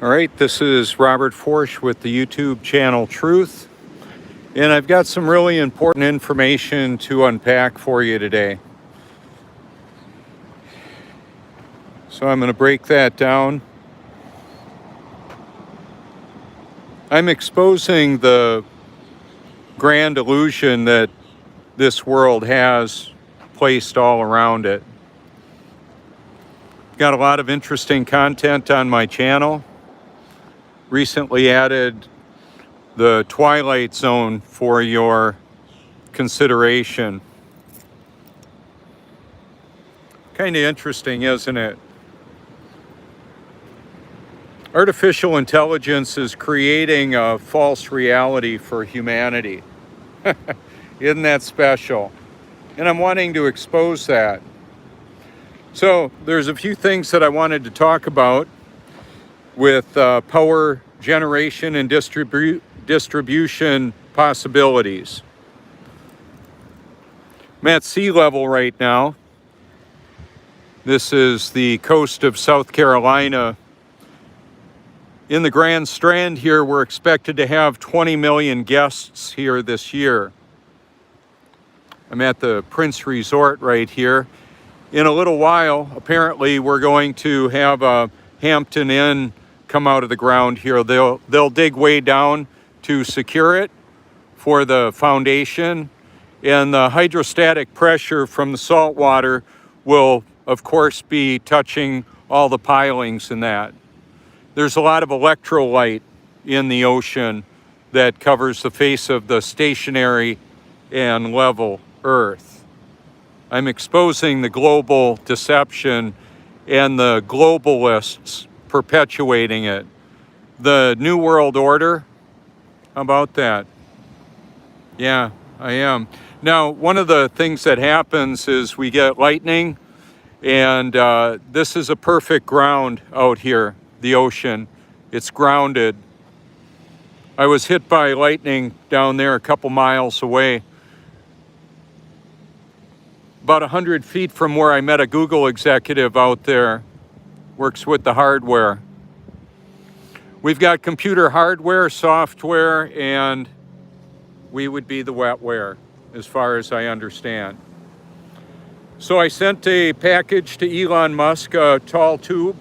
All right, this is Robert Forsch with the YouTube channel Truth, and I've got some really important information to unpack for you today. So I'm going to break that down. I'm exposing the grand illusion that this world has placed all around it. Got a lot of interesting content on my channel. Recently added the Twilight Zone for your consideration. Kind of interesting, isn't it? Artificial intelligence is creating a false reality for humanity. Isn't that special? And I'm wanting to expose that. So there's a few things that I wanted to talk about with power generation and distribution possibilities. I'm at sea level right now. This is the coast of South Carolina. In the Grand Strand here, we're expected to have 20 million guests here this year. I'm at the Prince Resort right here. In a little while, apparently, we're going to have a Hampton Inn come out of the ground here. They'll dig way down to secure it for the foundation, and the hydrostatic pressure from the salt water will, of course, be touching all the pilings in that. There's a lot of electrolyte in the ocean that covers the face of the stationary and level Earth. I'm exposing the global deception and the globalists perpetuating it. The New World Order, how about that? Yeah, I am. Now, one of the things that happens is we get lightning, and this is a perfect ground out here, the ocean. It's grounded. I was hit by lightning down there a couple miles away. About 100 feet from where I met a Google executive out there, works with the hardware. We've got computer hardware, software, and we would be the wetware, as far as I understand. So I sent a package to Elon Musk, a tall tube,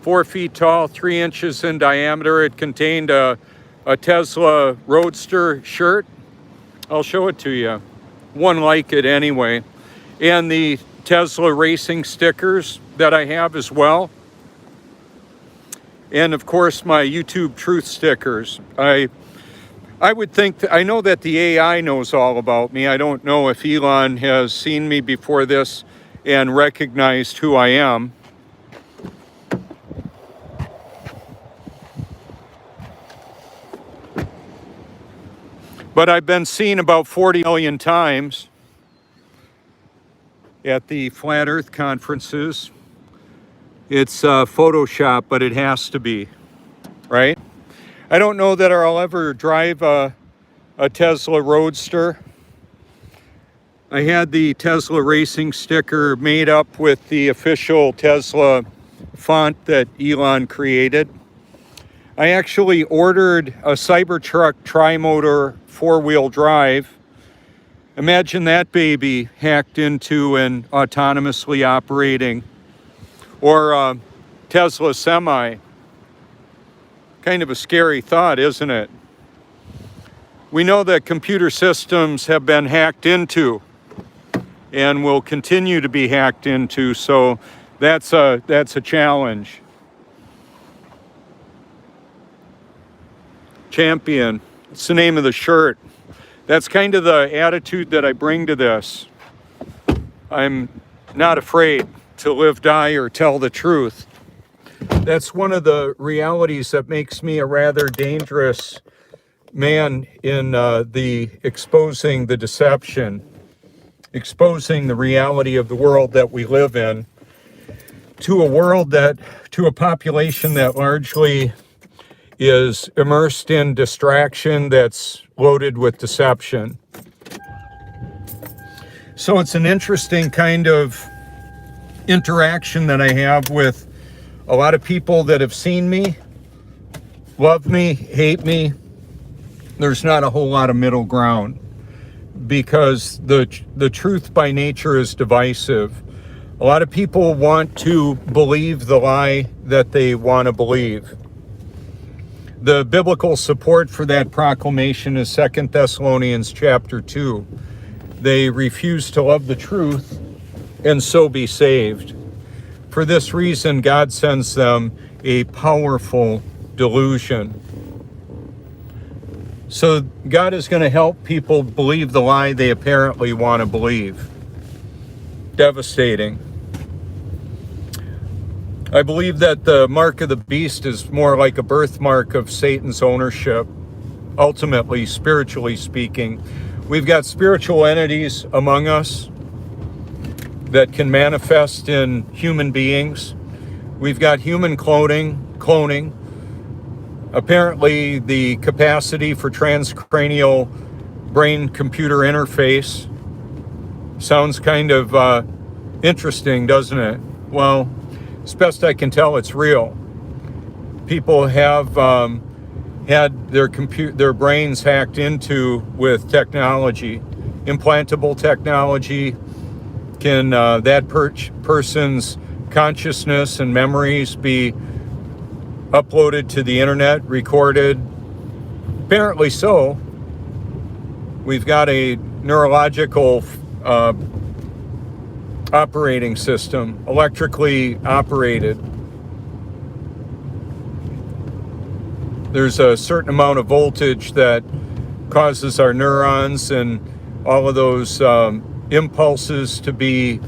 4 feet tall, 3 inches in diameter. It contained a Tesla Roadster shirt. I'll show it to you. One like it anyway. And the Tesla racing stickers that I have as well. And of course my YouTube Truth stickers. I would think, I know that the AI knows all about me. I don't know if Elon has seen me before this and recognized who I am. But I've been seen about 40 million times at the Flat Earth conferences. It's Photoshop, but it has to be, right? I don't know that I'll ever drive a Tesla Roadster. I had the Tesla racing sticker made up with the official Tesla font that Elon created. I actually ordered a Cybertruck tri-motor 4-wheel drive. Imagine that baby hacked into and autonomously operating. Or a Tesla Semi. Kind of a scary thought, isn't it? We know that computer systems have been hacked into and will continue to be hacked into, so that's a challenge. Champion, it's the name of the shirt. That's kind of the attitude that I bring to this. I'm not afraid to live, die, or tell the truth. That's one of the realities that makes me a rather dangerous man in the exposing the deception, exposing the reality of the world that we live in to a population that largely is immersed in distraction that's loaded with deception. So it's an interesting kind of interaction that I have with a lot of people that have seen me Love me, hate me. There's not a whole lot of middle ground, because the truth by nature is divisive. A lot of people want to believe the lie that they want to believe. The biblical support for that proclamation is 2 Thessalonians chapter 2. They refuse to love the truth and so be saved. For this reason, God sends them a powerful delusion. So God is going to help people believe the lie they apparently want to believe. Devastating. I believe that the mark of the beast is more like a birthmark of Satan's ownership, ultimately, spiritually speaking. We've got spiritual entities among us that can manifest in human beings. We've got human cloning. Apparently, the capacity for transcranial brain-computer interface sounds kind of interesting, doesn't it? Well, as best I can tell, it's real. People have had their brains hacked into with technology, implantable technology. Can that person's consciousness and memories be uploaded to the internet, recorded? Apparently so. We've got a neurological operating system, electrically operated. There's a certain amount of voltage that causes our neurons and all of those impulses to be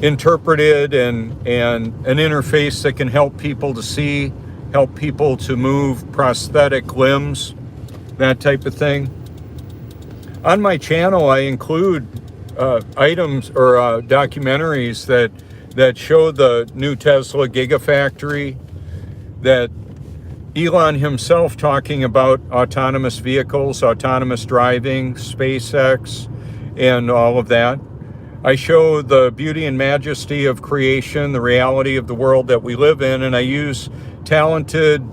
interpreted, and an interface that can help people to see, help people to move prosthetic limbs, that type of thing. On my channel, I include items or documentaries that show the new Tesla Gigafactory, that Elon himself talking about autonomous vehicles, autonomous driving, SpaceX, and all of that. I show the beauty and majesty of creation, the reality of the world that we live in, and I use talented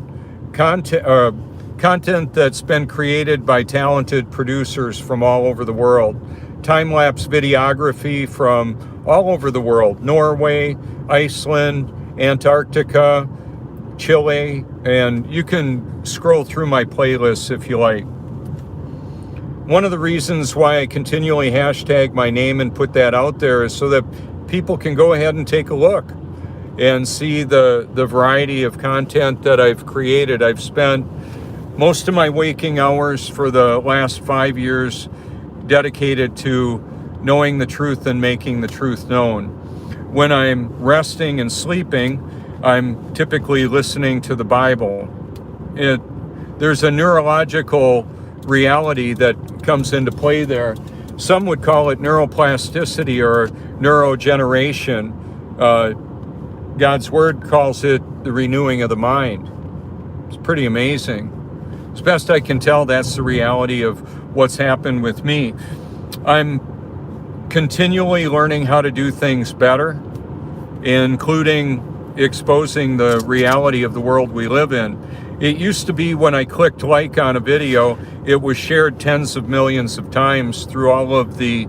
content that's been created by talented producers from all over the world. Time-lapse videography from all over the world: Norway, Iceland, Antarctica, Chile, and you can scroll through my playlists if you like. One of the reasons why I continually hashtag my name and put that out there is so that people can go ahead and take a look and see the variety of content that I've created. I've spent most of my waking hours for the last 5 years dedicated to knowing the truth and making the truth known. When I'm resting and sleeping, I'm typically listening to the Bible. There's a neurological reality that comes into play there. Some would call it neuroplasticity or neurogeneration. God's word calls it the renewing of the mind. It's pretty amazing. As best I can tell, that's the reality of what's happened with me. I'm continually learning how to do things better, including exposing the reality of the world we live in. It used to be when I clicked like on a video, it was shared tens of millions of times through all of the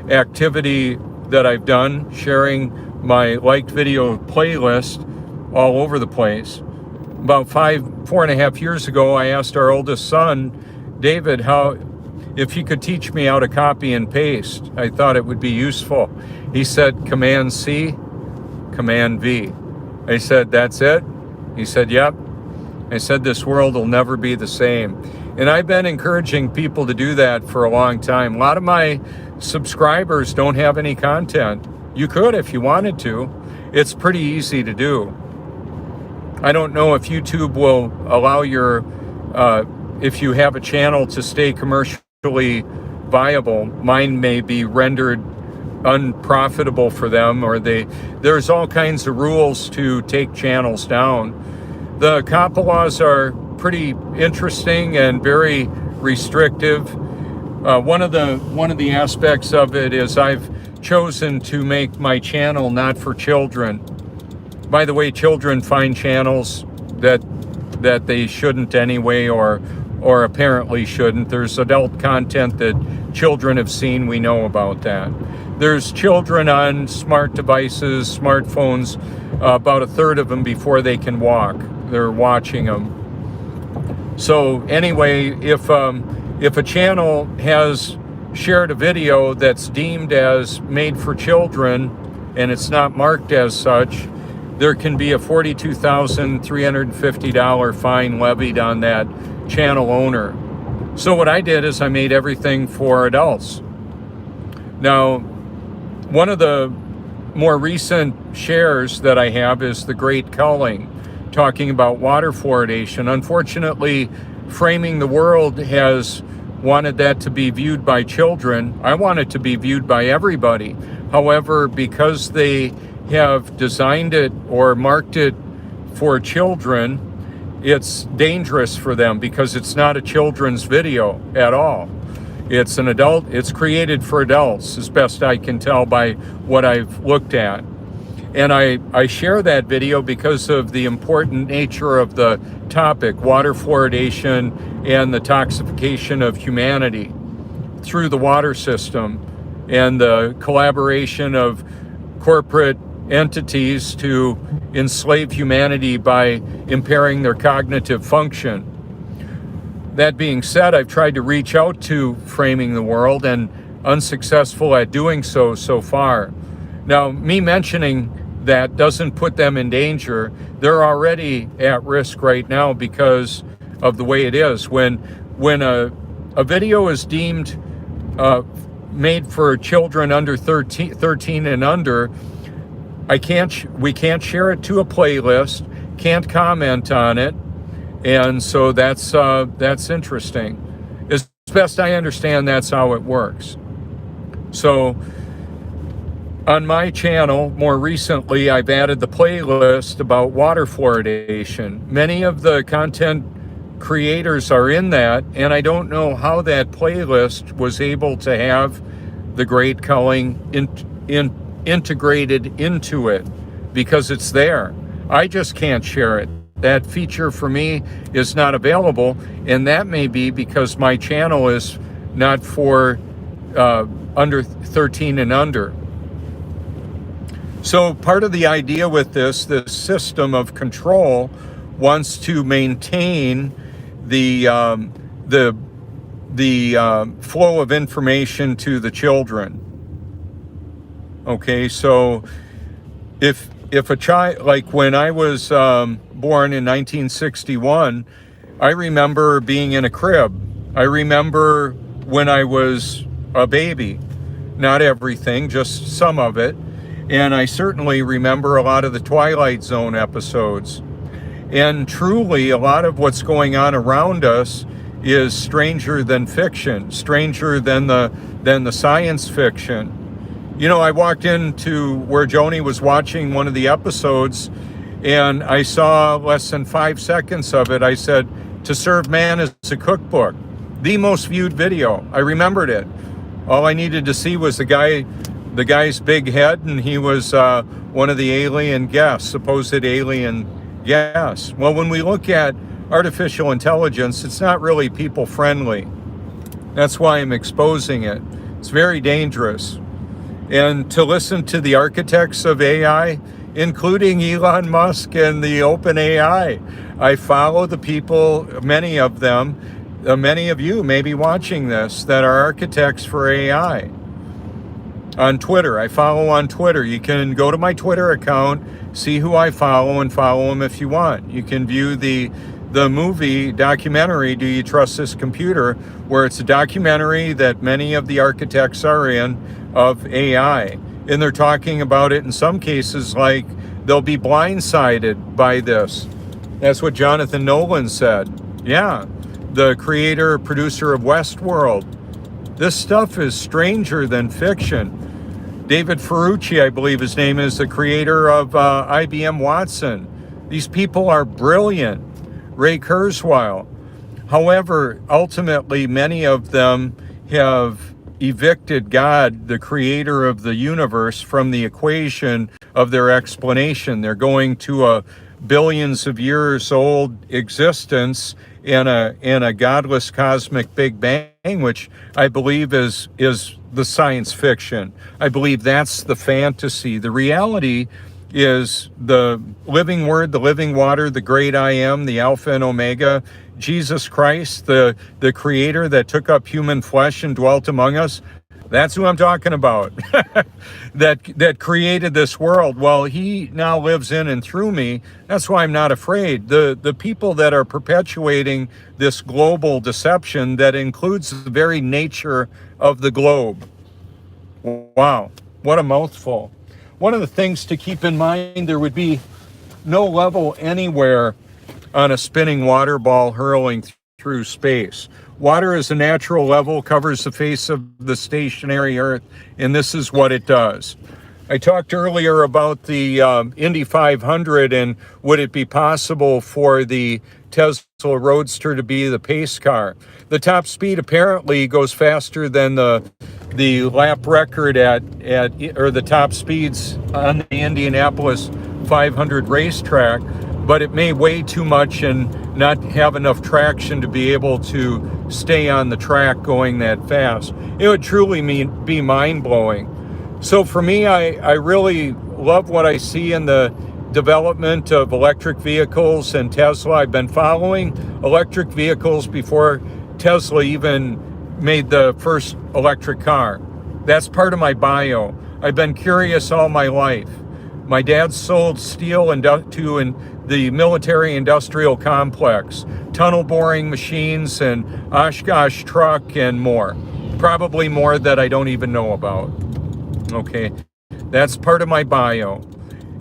activity that I've done, sharing my liked video playlist all over the place. About 4.5 years ago, I asked our oldest son, David, if he could teach me how to copy and paste. I thought it would be useful. He said, Command C, Command V. I said, that's it? He said, yep. I said, this world will never be the same. And I've been encouraging people to do that for a long time. A lot of my subscribers don't have any content. You could if you wanted to. It's pretty easy to do. I don't know if YouTube will allow if you have a channel to stay commercially viable. Mine may be rendered unprofitable for them, or there's all kinds of rules to take channels down. The COPPA laws are pretty interesting and very restrictive. One of the aspects of it is I've chosen to make my channel not for children. By the way, children find channels that that they shouldn't anyway, or apparently shouldn't. There's adult content that children have seen. We know about that. There's children on smart devices, smartphones, about a third of them before they can walk. They're watching them. So anyway, if a channel has shared a video that's deemed as made for children and it's not marked as such, there can be a $42,350 fine levied on that channel owner. So what I did is I made everything for adults. Now, one of the more recent shares that I have is The Great Culling, talking about water fluoridation. Unfortunately, Framing the World has wanted that to be viewed by children. I want it to be viewed by everybody. However, because they have designed it or marked it for children, it's dangerous for them because it's not a children's video at all. It's an adult, it's created for adults, as best I can tell by what I've looked at. And I share that video because of the important nature of the topic, water fluoridation and the toxification of humanity through the water system and the collaboration of corporate entities to enslave humanity by impairing their cognitive function. That being said, I've tried to reach out to Framing the World and unsuccessful at doing so far. Now, me mentioning that doesn't put them in danger. They're already at risk right now because of the way it is. When a video is deemed made for children under 13 and under, we can't share it to a playlist, can't comment on it, and so that's interesting. As best I understand, that's how it works. So on my channel, more recently, I've added the playlist about water fluoridation. Many of the content creators are in that, and I don't know how that playlist was able to have The Great Culling integrated into it, because it's there. I just can't share it. That feature for me is not available, and that may be because my channel is not for under 13 and under. So part of the idea with this system of control wants to maintain the flow of information to the children. Okay, so if a child, like when I was born in 1961, I remember being in a crib. I remember when I was a baby, not everything, just some of it. And I certainly remember a lot of the Twilight Zone episodes. And truly, a lot of what's going on around us is stranger than fiction, stranger than the science fiction. You know, I walked into where Joni was watching one of the episodes, and I saw less than 5 seconds of it. I said, "To Serve Man is a Cookbook." The most viewed video. I remembered it. All I needed to see was the guy's big head, and he was one of the alien guests, supposed alien guests. Well, when we look at artificial intelligence, it's not really people friendly. That's why I'm exposing it. It's very dangerous. And to listen to the architects of AI, including Elon Musk and the OpenAI, I follow the people, many of them, many of you may be watching this, that are architects for AI. On Twitter, I follow on Twitter. You can go to my Twitter account, see who I follow, and follow them if you want. You can view the movie documentary, Do You Trust This Computer?, where it's a documentary that many of the architects are in of AI. And they're talking about it in some cases like they'll be blindsided by this. That's what Jonathan Nolan said. Yeah, the creator, producer of Westworld. This stuff is stranger than fiction. David Ferrucci, I believe his name is, the creator of IBM Watson. These people are brilliant. Ray Kurzweil. However, ultimately, many of them have evicted God, the creator of the universe, from the equation of their explanation. They're going to a billions of years old existence in a godless cosmic Big Bang, which I believe is the science fiction. I believe that's the fantasy. The reality is the living word, the living water, the great I am, the Alpha and Omega, Jesus Christ, the creator that took up human flesh and dwelt among us. That's who I'm talking about. that created this world. Well, he now lives in and through me. That's why I'm not afraid. The people that are perpetuating this global deception that includes the very nature of the globe. Wow, what a mouthful. One of the things to keep in mind, there would be no level anywhere on a spinning water ball hurling through space. Water is a natural level, covers the face of the stationary Earth, and this is what it does. I talked earlier about the Indy 500 and would it be possible for the Tesla Roadster to be the pace car. The top speed apparently goes faster than the lap record or the top speeds on the Indianapolis 500 racetrack, but it may weigh too much and not have enough traction to be able to stay on the track going that fast. It would truly be mind-blowing. So for me, I really love what I see in the development of electric vehicles and Tesla. I've been following electric vehicles before Tesla even made the first electric car. That's part of my bio. I've been curious all my life. My dad sold steel to the military industrial complex, tunnel boring machines and Oshkosh truck and more. Probably more that I don't even know about. Okay, that's part of my bio.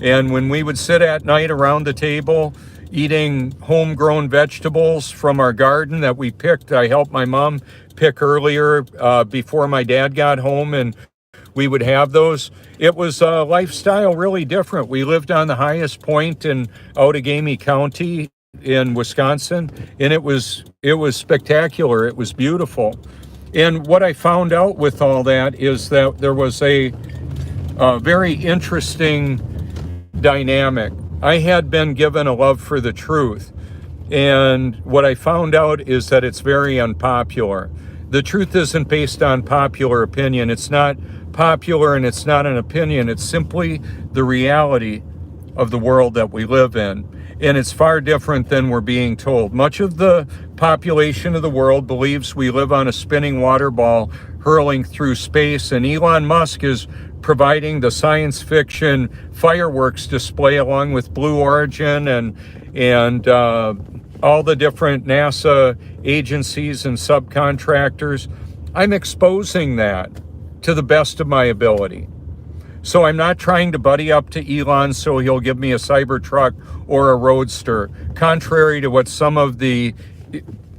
And when we would sit at night around the table eating homegrown vegetables from our garden that we picked, I helped my mom pick earlier before my dad got home, and we would have those. It was a lifestyle really different. We lived on the highest point in Outagamie County in Wisconsin, and it was spectacular. It was beautiful. And what I found out with all that is that there was a very interesting dynamic. I had been given a love for the truth, and what I found out is that it's very unpopular. The truth isn't based on popular opinion. It's not popular and it's not an opinion. It's simply the reality of the world that we live in. And it's far different than we're being told. Much of the population of the world believes we live on a spinning water ball hurling through space, and Elon Musk is providing the science fiction fireworks display along with Blue Origin and all the different NASA agencies and subcontractors. I'm exposing that to the best of my ability. So I'm not trying to buddy up to Elon so he'll give me a Cybertruck or a Roadster, contrary to what some of the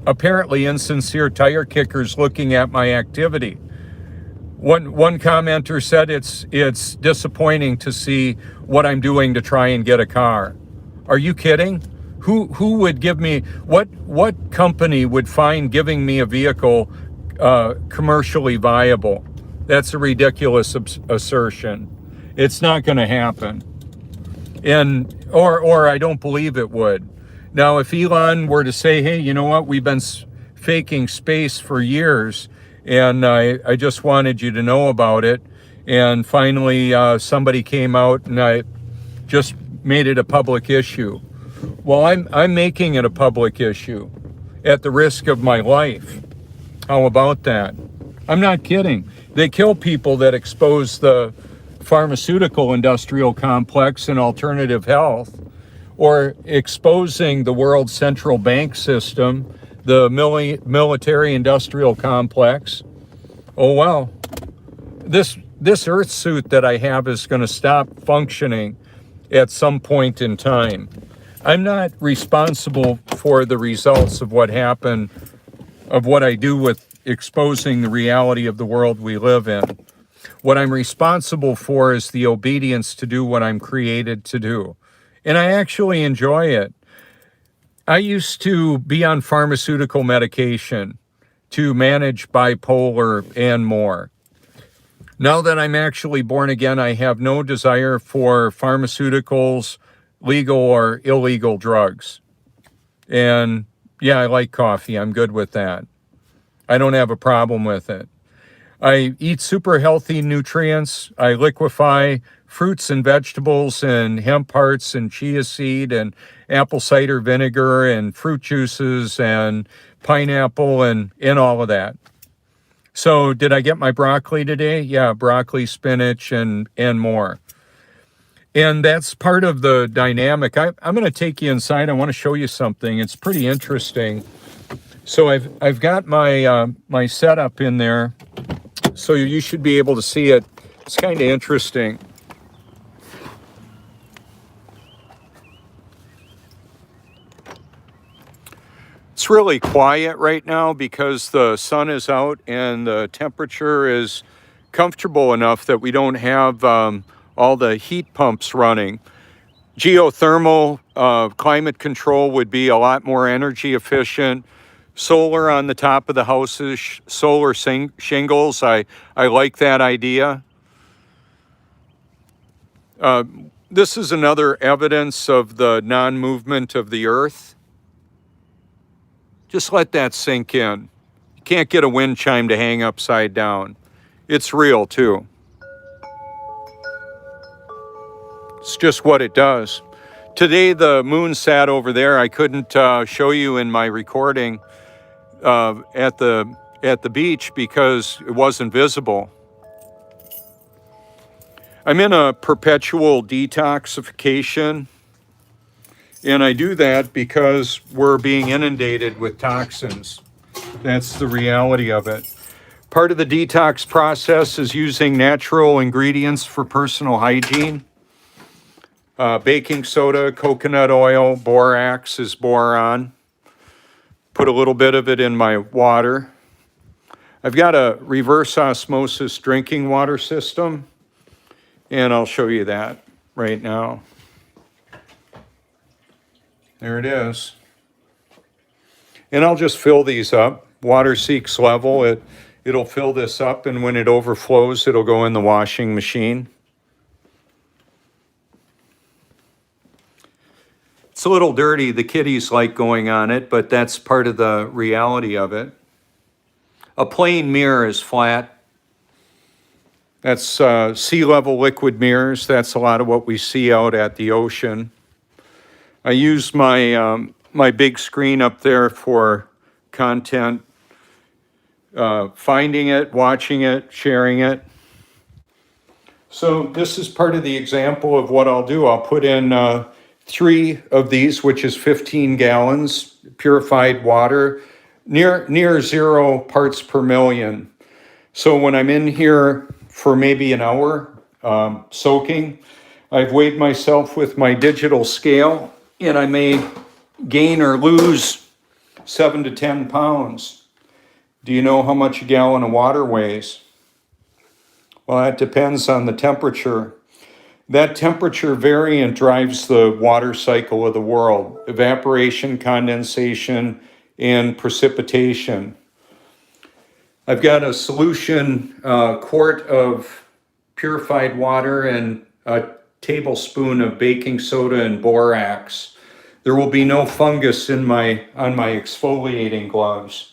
apparently insincere tire kickers looking at my activity. One commenter said it's disappointing to see what I'm doing to try and get a car. Are you kidding? Who would give me, what company would find giving me a vehicle commercially viable? That's a ridiculous assertion. It's not going to happen. Or I don't believe it would. Now, if Elon were to say, hey, you know what, we've been faking space for years, and I just wanted you to know about it, and finally somebody came out and I just made it a public issue. Well, I'm making it a public issue at the risk of my life. How about that? I'm not kidding. They kill people that expose the pharmaceutical industrial complex and alternative health, or exposing the world's central bank system, the military industrial complex. Oh, well, this Earth suit that I have is going to stop functioning at some point in time. I'm not responsible for the results of what happened, of what I do with exposing the reality of the world we live in. What I'm responsible for is the obedience to do what I'm created to do. And I actually enjoy it. I used to be on pharmaceutical medication to manage bipolar and more. Now that I'm actually born again, I have no desire for pharmaceuticals, legal or illegal drugs. And yeah, I like coffee. I'm good with that. I don't have a problem with it. I eat super healthy nutrients. I liquefy fruits and vegetables and hemp hearts and chia seed and apple cider vinegar and fruit juices and pineapple and all of that. So did I get my broccoli today? Yeah, broccoli, spinach, and more. And that's part of the dynamic. I'm going to take you inside. I want to show you something. It's pretty interesting. So I've got my my setup in there, so you should be able to see it. It's kind of interesting. It's really quiet right now because the sun is out and the temperature is comfortable enough that we don't have all the heat pumps running. Geothermal climate control would be a lot more energy efficient. Solar on the top of the houses, solar shingles, I like that idea. This is another evidence of the non-movement of the earth. Just let that sink in. You can't get a wind chime to hang upside down. It's real too. It's just what it does. Today the moon sat over there. I couldn't show you in my recording at the beach because it wasn't visible. I'm in a perpetual detoxification, and I do that because we're being inundated with toxins. That's the reality of it. Part of the detox process is using natural ingredients for personal hygiene. Baking soda, coconut oil, borax is boron. Put a little bit of it in my water. I've got a reverse osmosis drinking water system, and I'll show you that right now. There it is. And I'll just fill these up. Water seeks level. It'll fill this up, and when it overflows, it'll go in the washing machine. It's a little dirty. The kitties like going on it, but that's part of the reality of it. A plain mirror is flat. That's sea level liquid mirrors. That's a lot of what we see out at the ocean. I use my my big screen up there for content, finding it, watching it, sharing it. So this is part of the example of what I'll do. I'll put in 3 of these, which is 15 gallons, purified water, near 0 parts per million. So when I'm in here for maybe an hour soaking, I've weighed myself with my digital scale, and I may gain or lose 7 to 10 pounds. Do you know how much a gallon of water weighs? Well, that depends on the temperature. That temperature variant drives the water cycle of the world: evaporation, condensation, and precipitation. I've got a solution, quart of purified water and a tablespoon of baking soda and borax. There will be no fungus on my exfoliating gloves.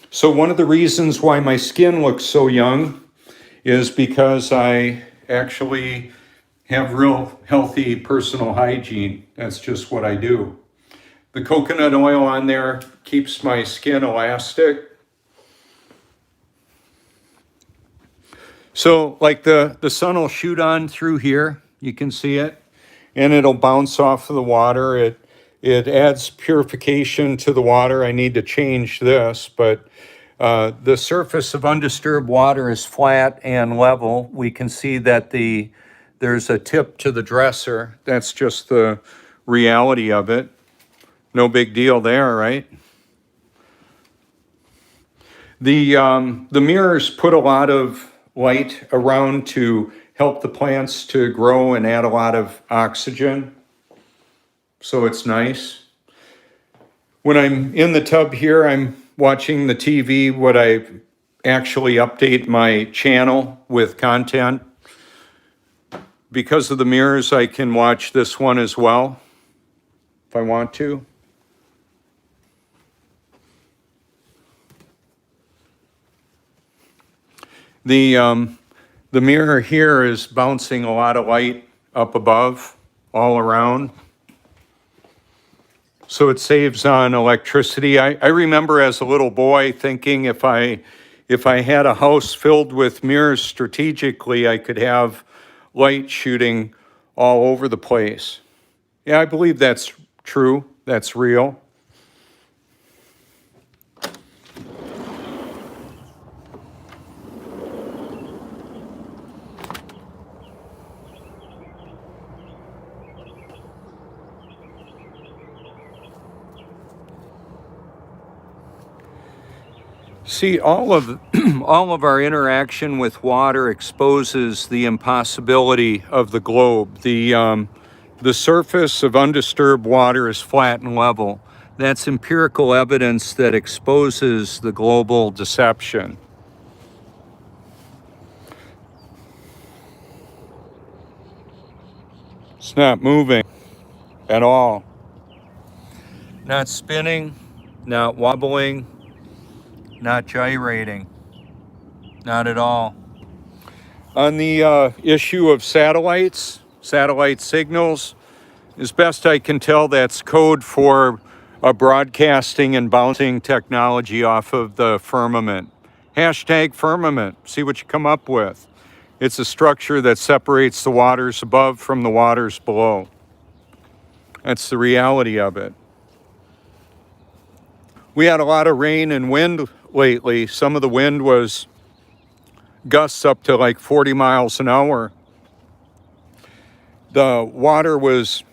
So one of the reasons why my skin looks so young is because I actually have real healthy personal hygiene. That's just what I do. The coconut oil on there keeps my skin elastic. So like the sun will shoot on through here, you can see it, and it'll bounce off of the water. It adds purification to the water. I need to change this, but the surface of undisturbed water is flat and level. We can see that there's a tip to the dresser. That's just the reality of it. No big deal there, right? The mirrors put a lot of light around to help the plants to grow and add a lot of oxygen. So it's nice. When I'm in the tub here, I'm watching the TV. Would I actually update my channel with content? Because of the mirrors, I can watch this one as well, if I want to. The mirror here is bouncing a lot of light up above, all around. So it saves on electricity. I remember as a little boy thinking if I had a house filled with mirrors strategically, I could have light shooting all over the place. Yeah, I believe that's true. That's real. See, all of our interaction with water exposes the impossibility of the globe. The surface of undisturbed water is flat and level. That's empirical evidence that exposes the global deception. It's not moving at all. Not spinning, not wobbling, not gyrating, not at all. On the issue of satellites, satellite signals, as best I can tell, that's code for a broadcasting and bouncing technology off of the firmament. Hashtag firmament, see what you come up with. It's a structure that separates the waters above from the waters below. That's the reality of it. We had a lot of rain and wind lately. Some of the wind was gusts up to like 40 miles an hour. The water was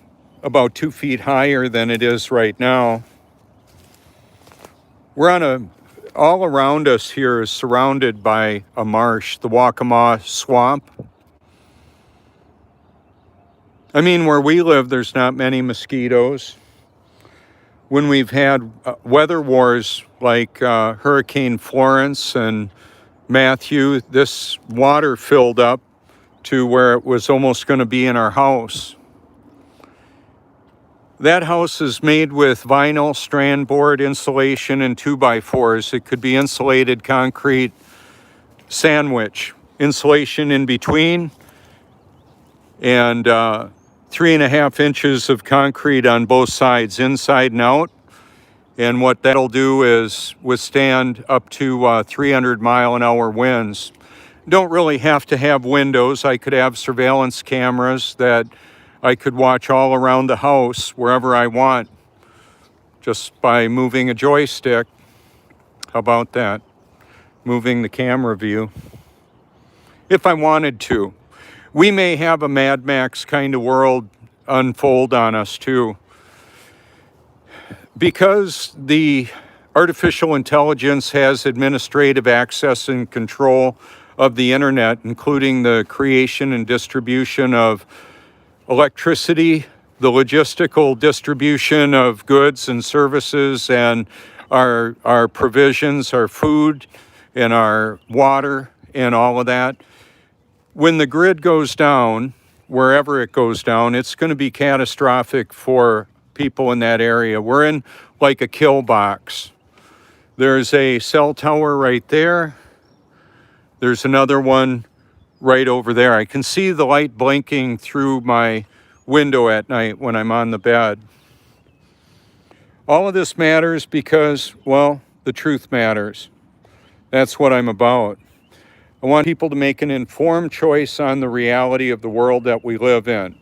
about 2 feet higher than it is right now. All around us here is surrounded by a marsh, the Waccamaw Swamp. I mean, where we live, there's not many mosquitoes. When we've had weather wars like Hurricane Florence and Matthew, this water filled up to where it was almost going to be in our house. That house is made with vinyl, strand board, insulation, and 2x4s. It could be insulated concrete sandwich, insulation in between, and 3.5 inches of concrete on both sides, inside and out. And what that'll do is withstand up to 300 mile an hour winds. Don't really have to have windows. I could have surveillance cameras that I could watch all around the house wherever I want just by moving a joystick. How about that? Moving the camera view. If I wanted to. We may have a Mad Max kind of world unfold on us too. Because the artificial intelligence has administrative access and control of the internet, including the creation and distribution of electricity, the logistical distribution of goods and services, and our provisions, our food, and our water, and all of that. When the grid goes down, wherever it goes down, it's going to be catastrophic for people in that area. We're in like a kill box. There's a cell tower right there. There's another one right over there. I can see the light blinking through my window at night when I'm on the bed. All of this matters because, well, the truth matters. That's what I'm about. I want people to make an informed choice on the reality of the world that we live in.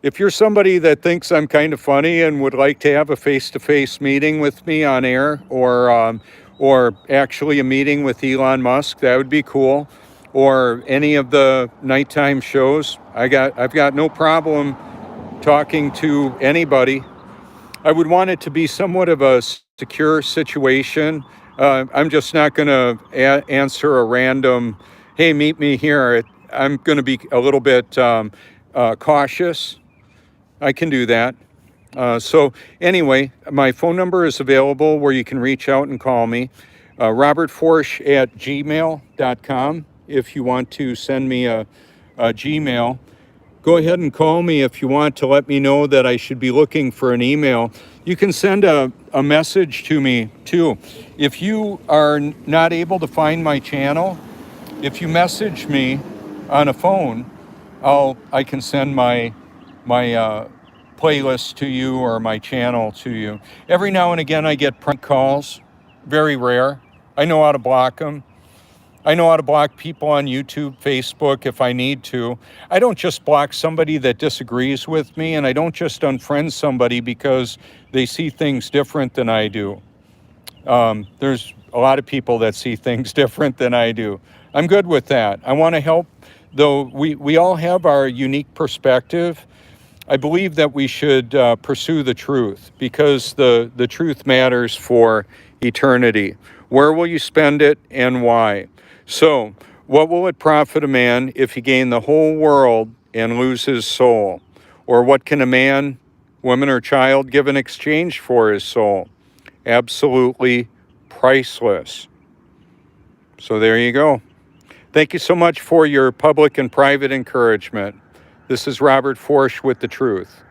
If you're somebody that thinks I'm kind of funny and would like to have a face-to-face meeting with me on air, or actually a meeting with Elon Musk, that would be cool. Or any of the nighttime shows, I've got no problem talking to anybody. I would want it to be somewhat of a secure situation. I'm just not going to answer a random, hey, meet me here. I'm going to be a little bit cautious. I can do that. So anyway, my phone number is available where you can reach out and call me. robertforsch@gmail.com if you want to send me a Gmail. go ahead and call me if you want to let me know that I should be looking for an email. You can send a message to me too. If you are not able to find my channel, if you message me on a phone, I can send my playlist to you or my channel to you. Every now and again I get prank calls, very rare. I know how to block them. I know how to block people on YouTube, Facebook if I need to. I don't just block somebody that disagrees with me, and I don't just unfriend somebody because they see things different than I do. There's a lot of people that see things different than I do. I'm good with that. I want to help, though we all have our unique perspective. I believe that we should pursue the truth because the truth matters for eternity. Where will you spend it and why? So, what will it profit a man if he gain the whole world and lose his soul? Or what can a man, woman, or child give in exchange for his soul? Absolutely priceless. So there you go. Thank you so much for your public and private encouragement. This is Robert Forsch with The Truth.